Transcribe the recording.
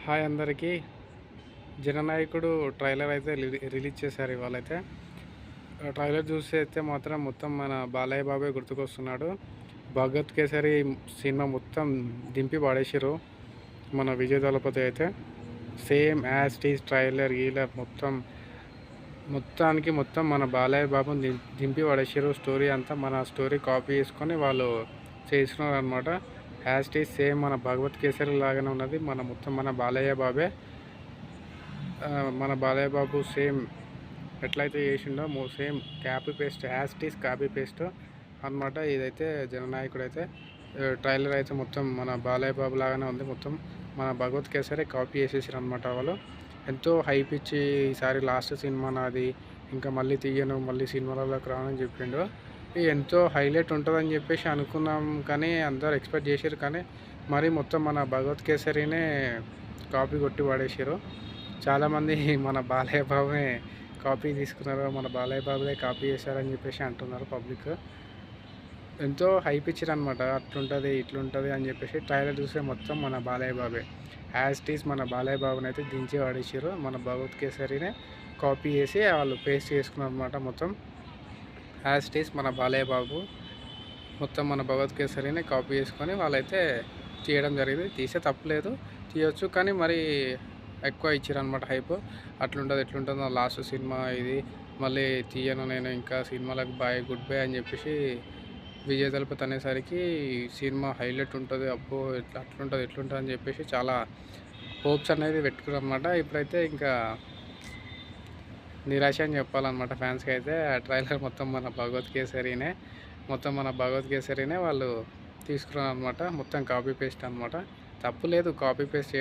Hi అందరికీ. జననాయకుడు trailer అయితే release చేశారు ఇవాళైతే. ట్రైలర్ చూస్తే అయితే మాత్రం మొత్తం మన బాలయ్య బాబే గుర్తుకొస్తున్నాడు. భగత్ కేసరి సినిమా మొత్తం దింపి పడేసిర్రు మన విజయ్ దళపతి అయితే. సేమ్ యాజ్ టీజ్ ట్రైలర్ గీలర్ మొత్తానికి మన బాలయ్య బాబుని దింపి పడేసిర్రు. స్టోరీ అంతా మన స్టోరీ కాపీ చేసుకొని వాళ్ళు చేసుకున్నారు అనమాట. యాజ్ టీజ్ సేమ్ మన భగవత్ కేసరి లాగానే ఉన్నది. మన బాలయ్య బాబే. మన బాలయ్య బాబు సేమ్ ఎట్లయితే చేసిండో same copy paste, as it's copy paste అనమాట. ఇదైతే జననాయకుడు అయితే ట్రైలర్ అయితే మొత్తం మన బాలయ్య బాబు లాగానే ఉంది. మొత్తం మన భగవత్ కేసరి కాపీ చేసేసారు అనమాట. వాళ్ళు ఎంతో హైప్ ఇచ్చి ఈసారి లాస్ట్ సినిమా నాది, ఇంకా మళ్ళీ తీయను, మళ్ళీ సినిమాలలోకి రానని చెప్పిండు. ఎంతో హైలైట్ ఉంటుందని చెప్పేసి అనుకున్నాం, కానీ అందరు ఎక్స్పెక్ట్ చేశారు. కానీ మరి మొత్తం మన భగవత్ కేసరినే కాపీ కొట్టి పడేసారు. చాలామంది మన బాలయ్య బాబునే కాపీ తీసుకున్నారు, మన బాలయ్య బాబుదే కాపీ చేశారని చెప్పేసి అంటున్నారు పబ్లిక్. ఎంతో హైప్ ఇచ్చారు అనమాట. అట్లుంటుంది ఇట్లుంటుంది అని చెప్పేసి ట్రైలర్ చూస్తే మొత్తం మన బాలయ్య బాబే. యాజ్ టీజ్ మన బాలయ్య బాబుని అయితే దించి పడేసారు. మన భగవత్ కేసరినే కాపీ చేసి వాళ్ళు పేస్ట్ చేసుకున్నారు అనమాట. మొత్తం యాజ్ టీజ్ మన బాలయ్య బాబు మొత్తం మన భగవత్ కేసరిని కాపీ చేసుకొని వాళ్ళైతే తీయడం జరిగింది. తీసే తప్పలేదు, తీయొచ్చు, కానీ మరి ఎక్కువ ఇచ్చారనమాట హైప్. అట్లుంటుంది ఎట్లుంటుందో లాస్ట్ సినిమా ఇది, మళ్ళీ తీయను నేను ఇంకా సినిమాలకు బాయ్ గుడ్ బై అని చెప్పేసి విజయ్ దళపతి అనేసరికి సినిమా హైలైట్ ఉంటుంది, అబ్బో అట్లుంటుంది ఎట్లుంటుంది అని చెప్పేసి చాలా హోప్స్ అనేది పెట్టుకున్నారు అనమాట. ఇప్పుడైతే ఇంకా నిరాశ అని చెప్పాలన్నమాట ఫ్యాన్స్కి అయితే. ఆ ట్రైలర్ మొత్తం మన భగవత్ కేసరినే వాళ్ళు తీసుకున్నారు అనమాట. మొత్తం కాపీ పేస్ట్ అనమాట. తప్పు లేదు కాపీ పేస్ట్